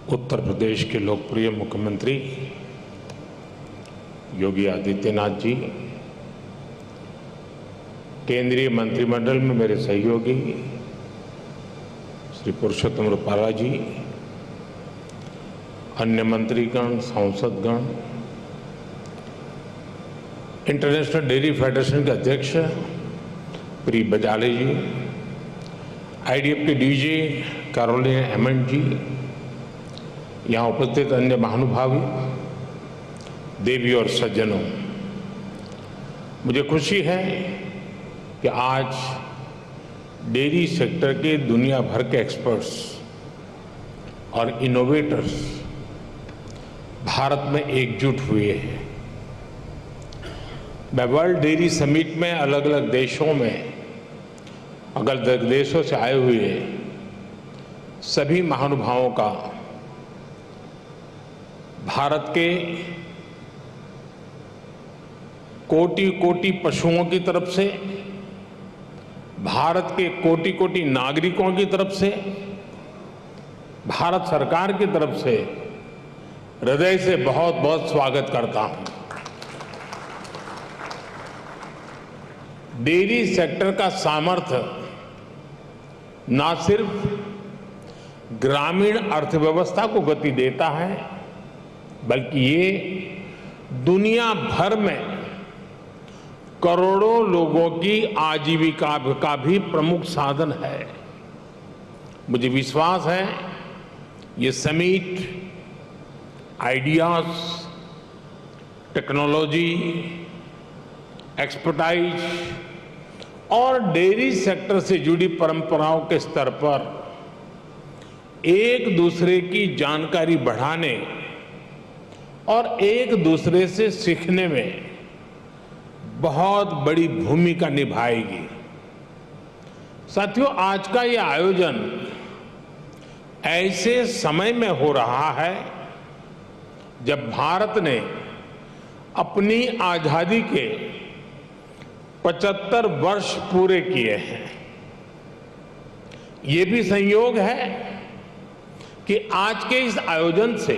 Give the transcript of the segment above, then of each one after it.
उत्तर प्रदेश के लोकप्रिय मुख्यमंत्री योगी आदित्यनाथ जी, केंद्रीय मंत्रिमंडल में मेरे सहयोगी श्री पुरुषोत्तम रूपाला जी, अन्य मंत्रीगण, सांसदगण, इंटरनेशनल डेयरी फेडरेशन के अध्यक्ष प्री बजाले जी, आईडीएफ के डीजी कैरोलिन एमंड जी, यहाँ उपस्थित अन्य महानुभावी, देवी और सज्जनों, मुझे खुशी है कि आज डेयरी सेक्टर के दुनिया भर के एक्सपर्ट्स और इनोवेटर्स भारत में एकजुट हुए हैं। मैं वर्ल्ड डेयरी समिट में अलग अलग देशों में, अलग अलग देशों से आए हुए सभी महानुभावों का भारत के कोटि कोटि पशुओं की तरफ से, भारत के कोटि कोटि नागरिकों की तरफ से, भारत सरकार की तरफ से हृदय से बहुत बहुत स्वागत करता हूं। डेयरी सेक्टर का सामर्थ्य न सिर्फ ग्रामीण अर्थव्यवस्था को गति देता है, बल्कि ये दुनिया भर में करोड़ों लोगों की आजीविका का भी प्रमुख साधन है। मुझे विश्वास है ये समिट आइडियाज, टेक्नोलॉजी, एक्सपर्टाइज और डेयरी सेक्टर से जुड़ी परंपराओं के स्तर पर एक दूसरे की जानकारी बढ़ाने और एक दूसरे से सीखने में बहुत बड़ी भूमिका निभाएगी। साथियों, आज का ये आयोजन ऐसे समय में हो रहा है जब भारत ने अपनी आजादी के 75 वर्ष पूरे किए हैं। ये भी संयोग है कि आज के इस आयोजन से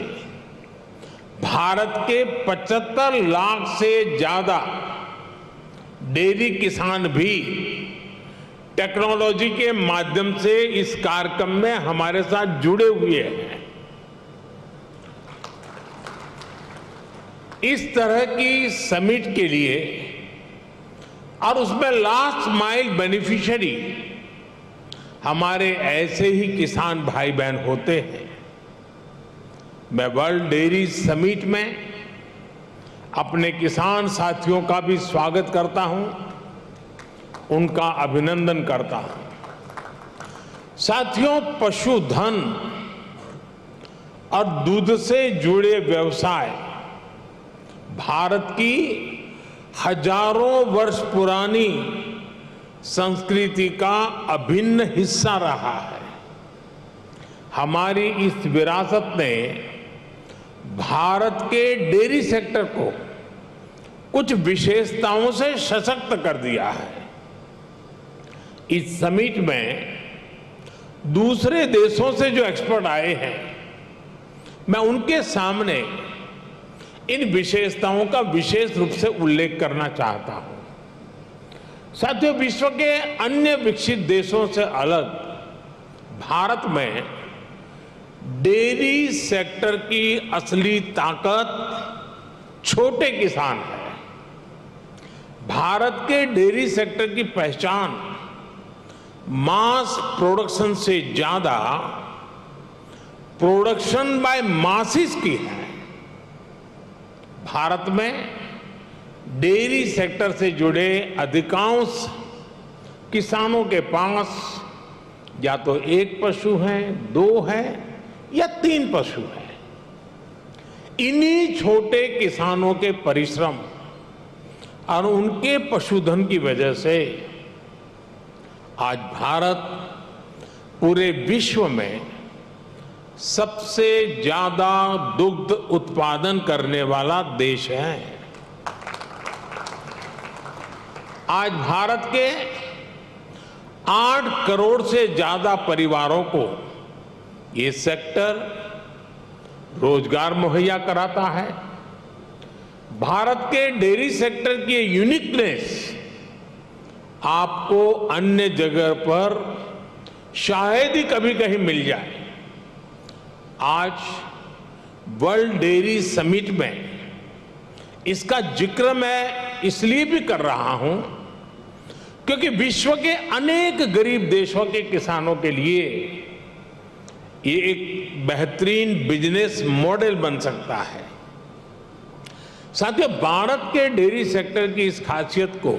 भारत के 75 लाख से ज्यादा डेयरी किसान भी टेक्नोलॉजी के माध्यम से इस कार्यक्रम में हमारे साथ जुड़े हुए हैं। इस तरह की समिट के लिए और उसमें लास्ट माइल बेनिफिशियरी हमारे ऐसे ही किसान भाई बहन होते हैं। मैं वर्ल्ड डेयरी समिट में अपने किसान साथियों का भी स्वागत करता हूं, उनका अभिनंदन करता हूं। साथियों, पशुधन और दूध से जुड़े व्यवसाय भारत की हजारों वर्ष पुरानी संस्कृति का अभिन्न हिस्सा रहा है। हमारी इस विरासत ने भारत के डेयरी सेक्टर को कुछ विशेषताओं से सशक्त कर दिया है। इस समिट में दूसरे देशों से जो एक्सपर्ट आए हैं, मैं उनके सामने इन विशेषताओं का विशेष रूप से उल्लेख करना चाहता हूं। साथियों, विश्व के अन्य विकसित देशों से अलग भारत में डेयरी सेक्टर की असली ताकत छोटे किसान है। भारत के डेयरी सेक्टर की पहचान मास प्रोडक्शन से ज्यादा प्रोडक्शन बाय मासिस की है। भारत में डेयरी सेक्टर से जुड़े अधिकांश किसानों के पास या तो एक पशु है, 2 है या 3 पशु है। इन्हीं छोटे किसानों के परिश्रम और उनके पशुधन की वजह से आज भारत पूरे विश्व में सबसे ज्यादा दुग्ध उत्पादन करने वाला देश है। आज भारत के 8 करोड़ से ज्यादा परिवारों को ये सेक्टर रोजगार मुहैया कराता है। भारत के डेयरी सेक्टर की ये यूनिकनेस आपको अन्य जगह पर शायद ही कभी कहीं मिल जाए। आज वर्ल्ड डेयरी समिट में इसका जिक्र मैं इसलिए भी कर रहा हूं क्योंकि विश्व के अनेक गरीब देशों के किसानों के लिए ये एक बेहतरीन बिजनेस मॉडल बन सकता है। साथियों, भारत के डेयरी सेक्टर की इस खासियत को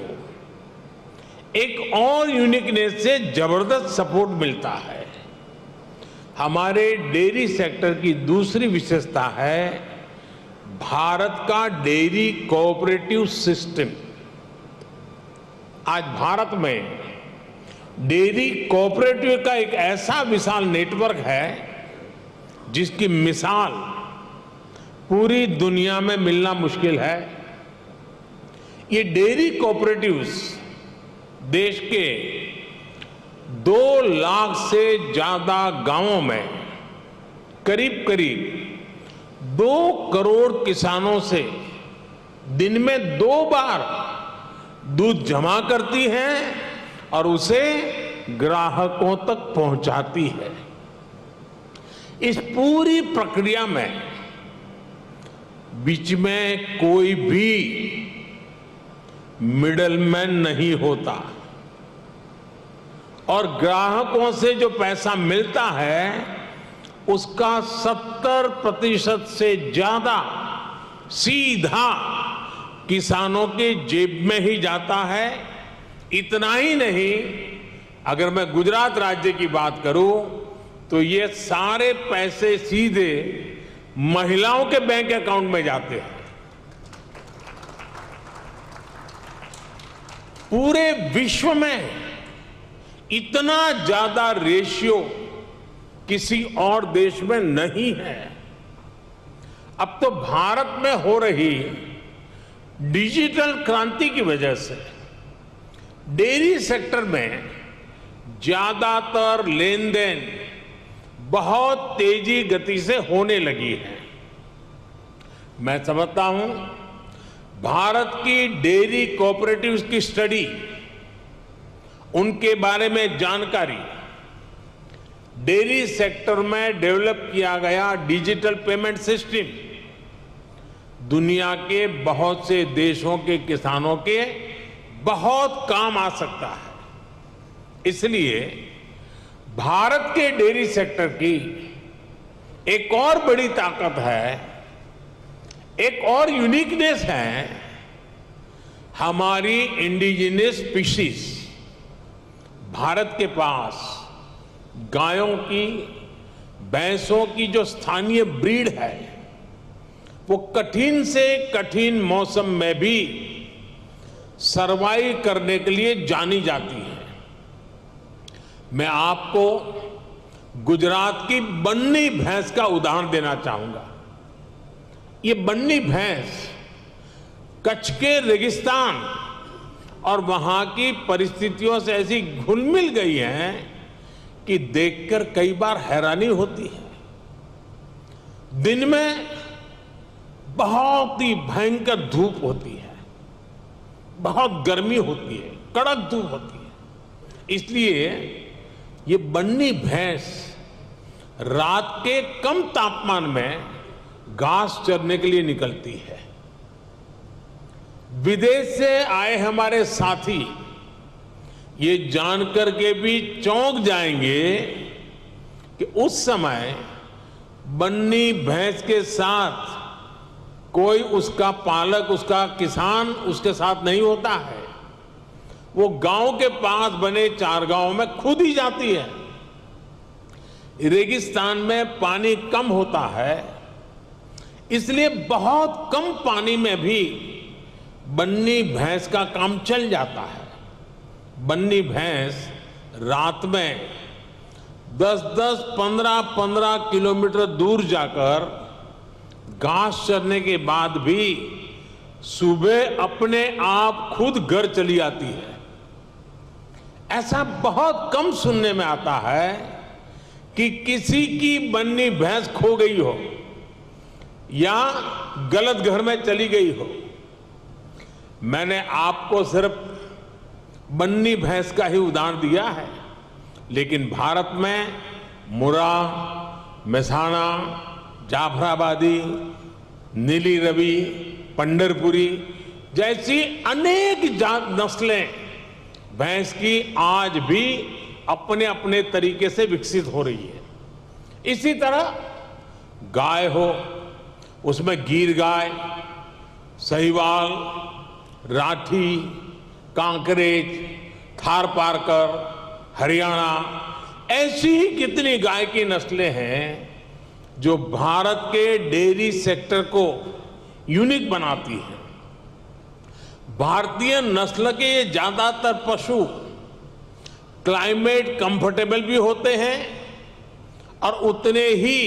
एक और यूनिकनेस से जबरदस्त सपोर्ट मिलता है। हमारे डेयरी सेक्टर की दूसरी विशेषता है भारत का डेयरी कोऑपरेटिव सिस्टम। आज भारत में डेयरी कोऑपरेटिव का एक ऐसा विशाल नेटवर्क है जिसकी मिसाल पूरी दुनिया में मिलना मुश्किल है। ये डेयरी कोऑपरेटिव्स देश के 2 लाख से ज्यादा गांवों में करीब करीब 2 करोड़ किसानों से दिन में 2 बार दूध जमा करती है और उसे ग्राहकों तक पहुंचाती है। इस पूरी प्रक्रिया में बीच में कोई भी मिडलमैन नहीं होता और ग्राहकों से जो पैसा मिलता है उसका 70% से ज्यादा सीधा किसानों के जेब में ही जाता है। इतना ही नहीं, अगर मैं गुजरात राज्य की बात करूं तो ये सारे पैसे सीधे महिलाओं के बैंक अकाउंट में जाते हैं। पूरे विश्व में इतना ज्यादा रेशियो किसी और देश में नहीं है। अब तो भारत में हो रही डिजिटल क्रांति की वजह से डेयरी सेक्टर में ज्यादातर लेन देन बहुत तेजी गति से होने लगी है। मैं समझता हूं भारत की डेयरी कोऑपरेटिव्स की स्टडी, उनके बारे में जानकारी, डेयरी सेक्टर में डेवलप किया गया डिजिटल पेमेंट सिस्टम दुनिया के बहुत से देशों के किसानों के बहुत काम आ सकता है। इसलिए भारत के डेयरी सेक्टर की एक और बड़ी ताकत है, एक और यूनिकनेस है हमारी इंडिजिनस स्पीशीज। भारत के पास गायों की, भैंसों की जो स्थानीय ब्रीड है वो कठिन से कठिन मौसम में भी सरवाइव करने के लिए जानी जाती है। मैं आपको गुजरात की बन्नी भैंस का उदाहरण देना चाहूंगा। ये बन्नी भैंस कच्छ के रेगिस्तान और वहां की परिस्थितियों से ऐसी घुल मिल गई है कि देखकर कई बार हैरानी होती है। दिन में बहुत ही भयंकर धूप होती है, बहुत गर्मी होती है, कड़क धूप होती है। इसलिए ये बन्नी भैंस रात के कम तापमान में घास चरने के लिए निकलती है। विदेश से आए हमारे साथी ये जानकर के भी चौंक जाएंगे कि उस समय बन्नी भैंस के साथ कोई उसका पालक, उसका किसान उसके साथ नहीं होता है। वो गांव के पास बने चारगांव में खुद ही जाती है। रेगिस्तान में पानी कम होता है, इसलिए बहुत कम पानी में भी बन्नी भैंस का काम चल जाता है। बन्नी भैंस रात में 10-10, 15-15 किलोमीटर दूर जाकर घास चरने के बाद भी सुबह अपने आप खुद घर चली आती है। ऐसा बहुत कम सुनने में आता है कि किसी की बन्नी भैंस खो गई हो या गलत घर में चली गई हो। मैंने आपको सिर्फ बन्नी भैंस का ही उदाहरण दिया है, लेकिन भारत में मुर्रा, मेसाना, जाफराबादी, नीली रवि, पंढरपुरी जैसी अनेक नस्लें भैंस की आज भी अपने अपने तरीके से विकसित हो रही है। इसी तरह गाय हो, उसमें गीर गाय, साहिवाल, राठी, कांकरेज, थारपारकर, हरियाणा, ऐसी ही कितनी गाय की नस्लें हैं जो भारत के डेयरी सेक्टर को यूनिक बनाती हैं। भारतीय नस्ल के ये ज्यादातर पशु क्लाइमेट कंफर्टेबल भी होते हैं और उतने ही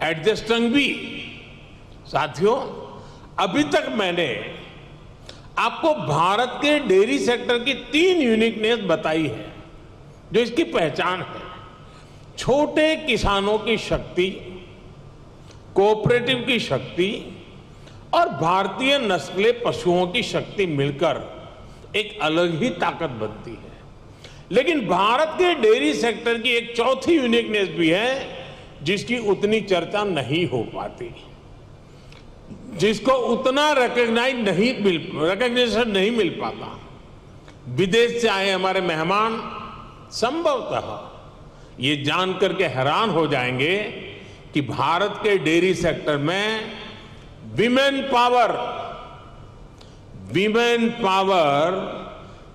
एडजस्टिंग भी। साथियों, अभी तक मैंने आपको भारत के डेयरी सेक्टर की 3 यूनिकनेस बताई है जो इसकी पहचान है। छोटे किसानों की शक्ति, कोऑपरेटिव की शक्ति और भारतीय नस्ले पशुओं की शक्ति मिलकर एक अलग ही ताकत बनती है। लेकिन भारत के डेयरी सेक्टर की एक चौथी यूनिकनेस भी है जिसकी उतनी चर्चा नहीं हो पाती, जिसको उतना रिकग्निशन नहीं मिल पाता। विदेश से आए हमारे मेहमान संभवतः ये जानकर के हैरान हो जाएंगे कि भारत के डेयरी सेक्टर में विमेन पावर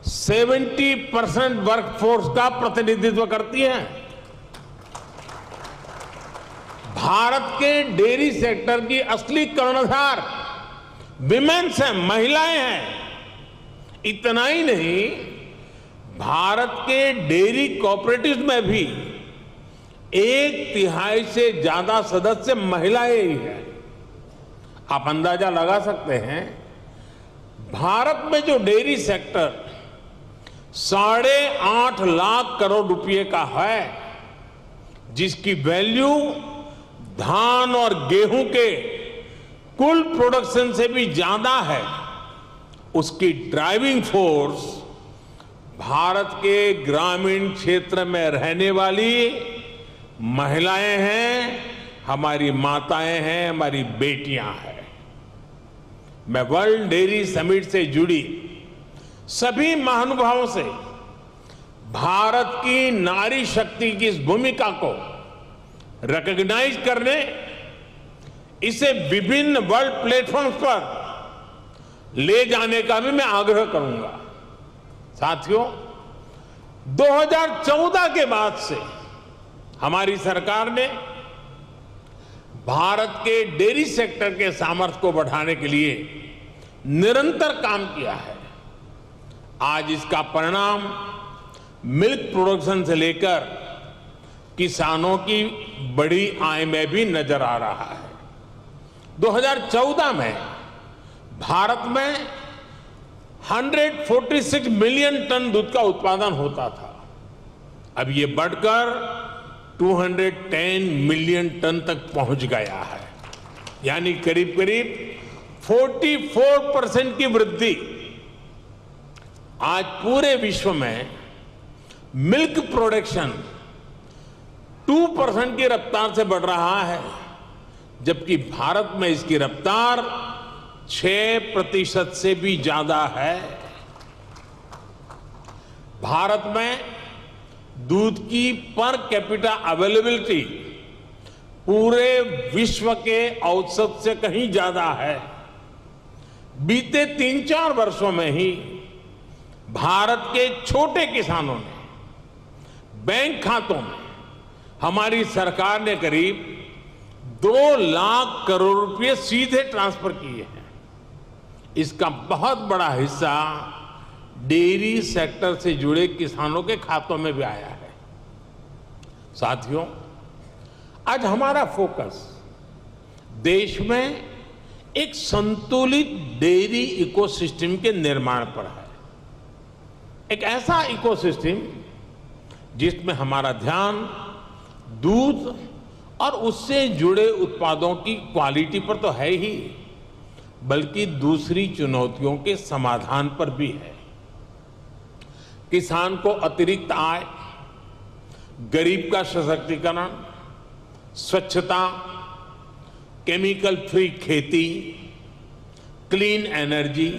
70% वर्कफोर्स का प्रतिनिधित्व करती है। भारत के डेयरी सेक्टर की असली कर्णधार विमेन्स हैं, महिलाएं हैं। इतना ही नहीं, भारत के डेयरी कोऑपरेटिव्स में भी 1/3 से ज्यादा सदस्य महिलाएं ही हैं। आप अंदाजा लगा सकते हैं, भारत में जो डेयरी सेक्टर 8.5 लाख करोड़ रुपए का है, जिसकी वैल्यू धान और गेहूं के कुल प्रोडक्शन से भी ज्यादा है, उसकी ड्राइविंग फोर्स भारत के ग्रामीण क्षेत्र में रहने वाली महिलाएं हैं, हमारी माताएं हैं, हमारी बेटियां हैं। मैं वर्ल्ड डेयरी समिट से जुड़ी सभी महानुभावों से भारत की नारी शक्ति की इस भूमिका को रिकॉग्नाइज करने, इसे विभिन्न वर्ल्ड प्लेटफॉर्म्स पर ले जाने का भी मैं आग्रह करूंगा। साथियों, 2014 के बाद से हमारी सरकार ने भारत के डेयरी सेक्टर के सामर्थ्य को बढ़ाने के लिए निरंतर काम किया है। आज इसका परिणाम मिल्क प्रोडक्शन से लेकर किसानों की बड़ी आय में भी नजर आ रहा है। 2014 में भारत में 146 मिलियन टन दूध का उत्पादन होता था। अब ये बढ़कर 210 मिलियन टन तक पहुंच गया है, यानी करीब करीब 44% की वृद्धि। आज पूरे विश्व में मिल्क प्रोडक्शन 2% की रफ्तार से बढ़ रहा है, जबकि भारत में इसकी रफ्तार 6% से भी ज्यादा है। भारत में दूध की पर कैपिटा अवेलेबिलिटी पूरे विश्व के औसत से कहीं ज्यादा है। बीते 3-4 वर्षों में ही भारत के छोटे किसानों ने बैंक खातों में हमारी सरकार ने करीब 2 लाख करोड़ रुपए सीधे ट्रांसफर किए हैं। इसका बहुत बड़ा हिस्सा डेयरी सेक्टर से जुड़े किसानों के खातों में भी आया है। साथियों, आज हमारा फोकस देश में एक संतुलित डेयरी इकोसिस्टम के निर्माण पर है। एक ऐसा इकोसिस्टम जिसमें हमारा ध्यान दूध और उससे जुड़े उत्पादों की क्वालिटी पर तो है ही, बल्कि दूसरी चुनौतियों के समाधान पर भी है। किसान को अतिरिक्त आय, गरीब का सशक्तिकरण, स्वच्छता, केमिकल फ्री खेती, क्लीन एनर्जी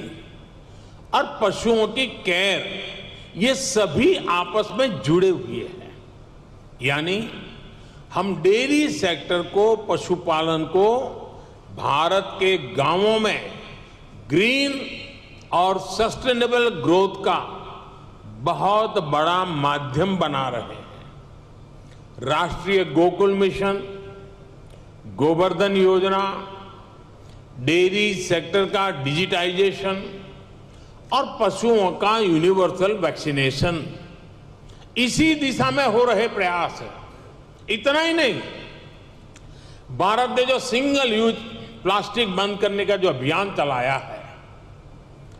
और पशुओं की केयर, ये सभी आपस में जुड़े हुए हैं। यानी हम डेयरी सेक्टर को, पशुपालन को भारत के गांवों में ग्रीन और सस्टेनेबल ग्रोथ का बहुत बड़ा माध्यम बना रहे हैं। राष्ट्रीय गोकुल मिशन, गोवर्धन योजना, डेयरी सेक्टर का डिजिटाइजेशन और पशुओं का यूनिवर्सल वैक्सीनेशन, इसी दिशा में हो रहे प्रयास है। इतना ही नहीं, भारत ने जो सिंगल यूज प्लास्टिक बंद करने का जो अभियान चलाया है,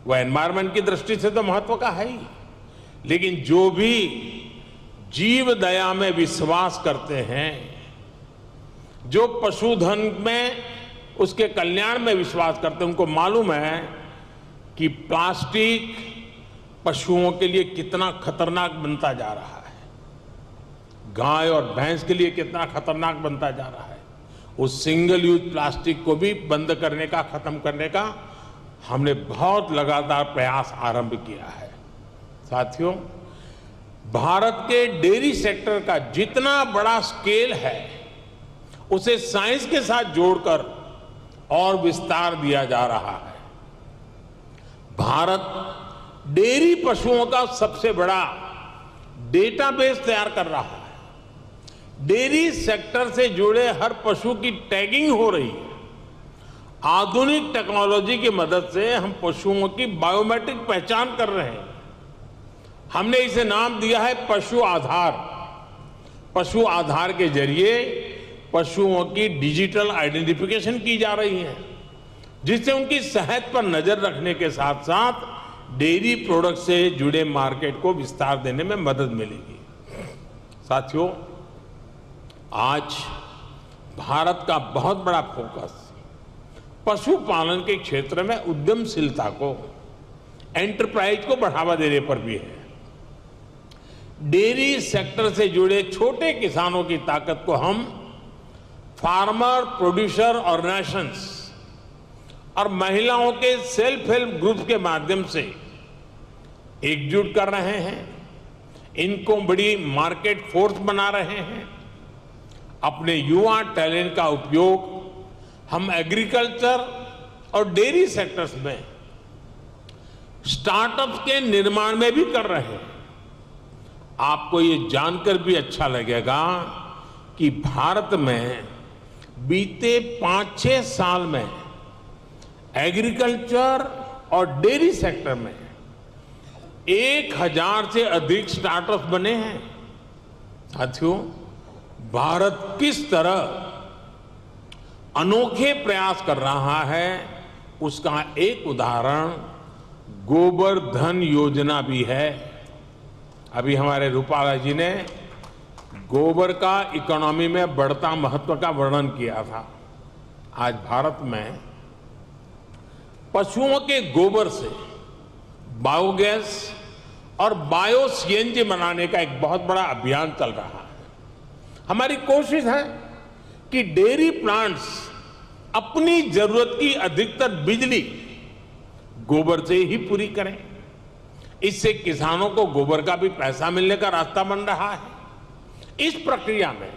वह एनवायरमेंट की दृष्टि से तो महत्व का है ही, लेकिन जो भी जीव दया में विश्वास करते हैं, जो पशुधन में, उसके कल्याण में विश्वास करते हैं, उनको मालूम है कि प्लास्टिक पशुओं के लिए कितना खतरनाक बनता जा रहा है, गाय और भैंस के लिए कितना खतरनाक बनता जा रहा है। उस सिंगल यूज प्लास्टिक को भी बंद करने का, खत्म करने का हमने बहुत लगातार प्रयास आरंभ किया है। साथियों, भारत के डेयरी सेक्टर का जितना बड़ा स्केल है, उसे साइंस के साथ जोड़कर और विस्तार दिया जा रहा है। भारत डेयरी पशुओं का सबसे बड़ा डेटाबेस तैयार कर रहा है। डेयरी सेक्टर से जुड़े हर पशु की टैगिंग हो रही है। आधुनिक टेक्नोलॉजी की मदद से हम पशुओं की बायोमेट्रिक पहचान कर रहे हैं। हमने इसे नाम दिया है पशु आधार। पशु आधार के जरिए पशुओं की डिजिटल आइडेंटिफिकेशन की जा रही है, जिससे उनकी सेहत पर नजर रखने के साथ साथ डेयरी प्रोडक्ट से जुड़े मार्केट को विस्तार देने में मदद मिलेगी। साथियों, आज भारत का बहुत बड़ा फोकस पशुपालन के क्षेत्र में उद्यमशीलता को, एंटरप्राइज को बढ़ावा देने पर भी है। डेयरी सेक्टर से जुड़े छोटे किसानों की ताकत को हम फार्मर प्रोड्यूसर ऑर्गेनाइजेशंस और महिलाओं के सेल्फ हेल्प ग्रुप के माध्यम से एकजुट कर रहे हैं। इनको बड़ी मार्केट फोर्स बना रहे हैं। अपने युवा टैलेंट का उपयोग हम एग्रीकल्चर और डेयरी सेक्टर्स में स्टार्टअप्स के निर्माण में भी कर रहे हैं। आपको ये जानकर भी अच्छा लगेगा कि भारत में बीते 5-6 साल में एग्रीकल्चर और डेयरी सेक्टर में 1000 से अधिक स्टार्टअप्स बने हैं। साथियों, भारत किस तरह अनोखे प्रयास कर रहा है, उसका एक उदाहरण गोवर्धन योजना भी है। अभी हमारे रूपाला जी ने गोबर का इकोनॉमी में बढ़ता महत्व का वर्णन किया था। आज भारत में पशुओं के गोबर से बायोगैस और बायो सीएनजी बनाने का एक बहुत बड़ा अभियान चल रहा है। हमारी कोशिश है कि डेयरी प्लांट्स अपनी जरूरत की अधिकतर बिजली गोबर से ही पूरी करें। इससे किसानों को गोबर का भी पैसा मिलने का रास्ता बन रहा है। इस प्रक्रिया में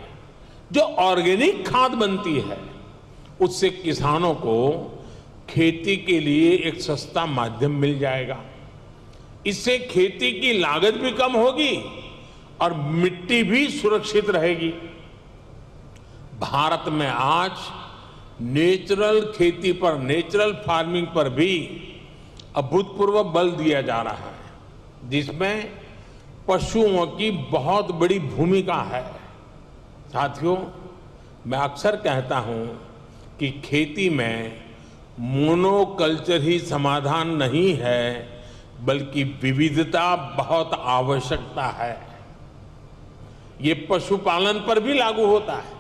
जो ऑर्गेनिक खाद बनती है, उससे किसानों को खेती के लिए एक सस्ता माध्यम मिल जाएगा। इससे खेती की लागत भी कम होगी और मिट्टी भी सुरक्षित रहेगी। भारत में आज नेचुरल खेती पर, नेचुरल फार्मिंग पर भी अभूतपूर्व बल दिया जा रहा है, जिसमें पशुओं की बहुत बड़ी भूमिका है। साथियों, मैं अक्सर कहता हूं कि खेती में मोनोकल्चर ही समाधान नहीं है, बल्कि विविधता बहुत आवश्यकता है। ये पशुपालन पर भी लागू होता है।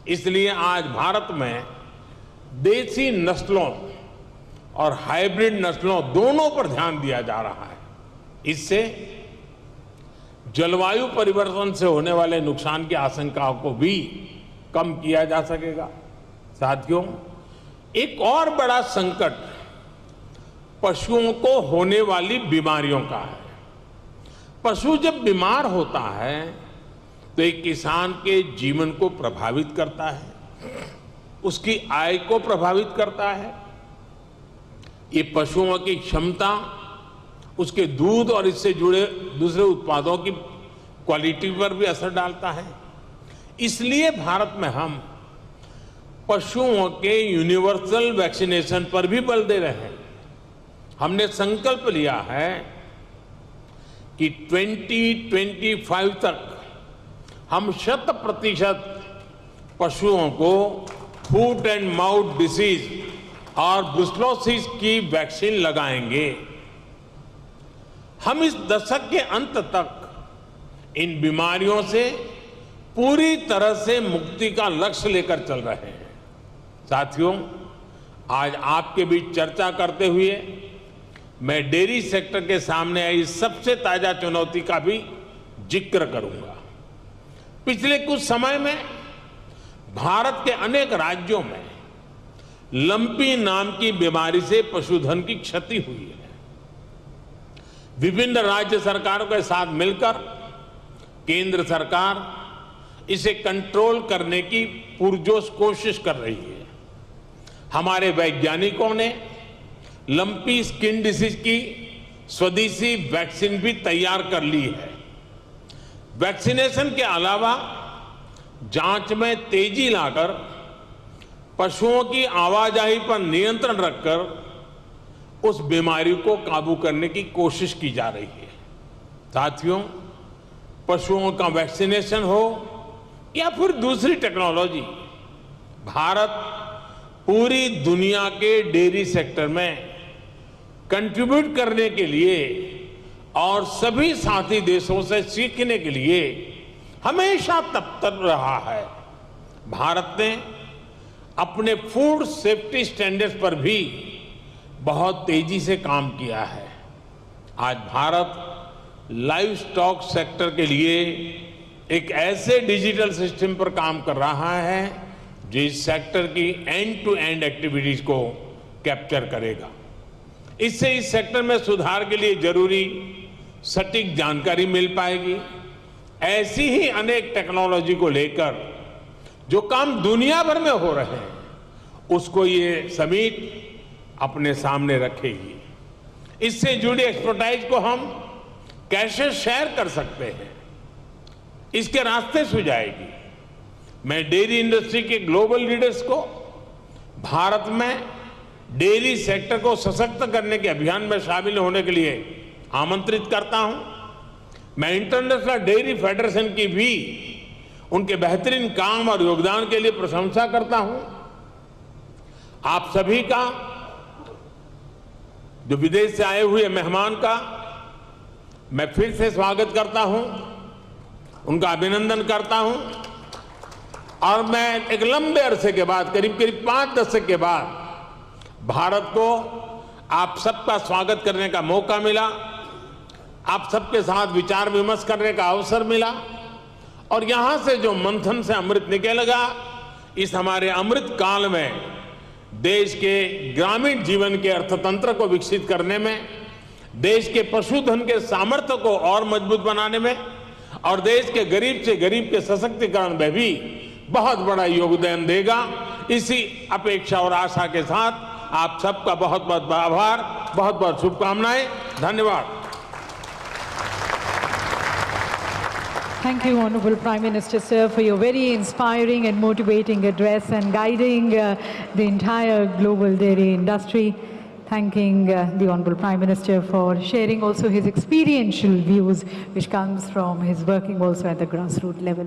इसलिए आज भारत में देसी नस्लों और हाइब्रिड नस्लों दोनों पर ध्यान दिया जा रहा है। इससे जलवायु परिवर्तन से होने वाले नुकसान की आशंकाओं को भी कम किया जा सकेगा। साथियों, एक और बड़ा संकट पशुओं को होने वाली बीमारियों का है। पशु जब बीमार होता है तो एक किसान के जीवन को प्रभावित करता है, उसकी आय को प्रभावित करता है। ये पशुओं की क्षमता, उसके दूध और इससे जुड़े दूसरे उत्पादों की क्वालिटी पर भी असर डालता है। इसलिए भारत में हम पशुओं के यूनिवर्सल वैक्सीनेशन पर भी बल दे रहे हैं। हमने संकल्प लिया है कि 2025 तक हम 100% पशुओं को फूट एंड माउथ डिसीज और ब्रुसेलोसिस की वैक्सीन लगाएंगे। हम इस दशक के अंत तक इन बीमारियों से पूरी तरह से मुक्ति का लक्ष्य लेकर चल रहे हैं। साथियों, आज आपके बीच चर्चा करते हुए मैं डेयरी सेक्टर के सामने आई सबसे ताजा चुनौती का भी जिक्र करूंगा। पिछले कुछ समय में भारत के अनेक राज्यों में लंपी नाम की बीमारी से पशुधन की क्षति हुई है। विभिन्न राज्य सरकारों के साथ मिलकर केंद्र सरकार इसे कंट्रोल करने की पुरजोश कोशिश कर रही है। हमारे वैज्ञानिकों ने लंपी स्किन डिसीज की स्वदेशी वैक्सीन भी तैयार कर ली है। वैक्सीनेशन के अलावा जांच में तेजी लाकर पशुओं की आवाजाही पर नियंत्रण रखकर उस बीमारी को काबू करने की कोशिश की जा रही है। साथियों, पशुओं का वैक्सीनेशन हो या फिर दूसरी टेक्नोलॉजी, भारत पूरी दुनिया के डेयरी सेक्टर में कंट्रीब्यूट करने के लिए और सभी साथी देशों से सीखने के लिए हमेशा तत्पर रहा है। भारत ने अपने फूड सेफ्टी स्टैंडर्ड्स पर भी बहुत तेजी से काम किया है। आज भारत लाइव स्टॉक सेक्टर के लिए एक ऐसे डिजिटल सिस्टम पर काम कर रहा है जो इस सेक्टर की एंड टू एंड एक्टिविटीज को कैप्चर करेगा। इससे इस सेक्टर में सुधार के लिए जरूरी सटीक जानकारी मिल पाएगी। ऐसी ही अनेक टेक्नोलॉजी को लेकर जो काम दुनिया भर में हो रहे हैं उसको ये समिट अपने सामने रखेगी। इससे जुड़ी एक्सपर्टाइज को हम कैसे शेयर कर सकते हैं, इसके रास्ते सुझाएगी। मैं डेयरी इंडस्ट्री के ग्लोबल लीडर्स को भारत में डेयरी सेक्टर को सशक्त करने के अभियान में शामिल होने के लिए आमंत्रित करता हूं। मैं इंटरनेशनल डेयरी फेडरेशन की भी उनके बेहतरीन काम और योगदान के लिए प्रशंसा करता हूं। आप सभी का, जो विदेश से आए हुए मेहमान का, मैं फिर से स्वागत करता हूं, उनका अभिनंदन करता हूं। और मैं एक लंबे अरसे के बाद, करीब 5 दशक के बाद भारत को आप सबका स्वागत करने का मौका मिला, आप सबके साथ विचार विमर्श करने का अवसर मिला और यहां से जो मंथन से अमृत निकलेगा, इस हमारे अमृत काल में देश के ग्रामीण जीवन के अर्थतंत्र को विकसित करने में, देश के पशुधन के सामर्थ्य को और मजबूत बनाने में और देश के गरीब से गरीब के सशक्तिकरण में भी बहुत बड़ा योगदान देगा। इसी अपेक्षा और आशा के साथ आप सबका बहुत बहुत आभार, बहुत बहुत शुभकामनाएं। धन्यवाद। Thank you, Honorable Prime Minister, sir, for your very inspiring and motivating address and guiding the entire global dairy industry. Thanking the Honorable Prime Minister for sharing also his experiential views, which comes from his working also at the grassroots level.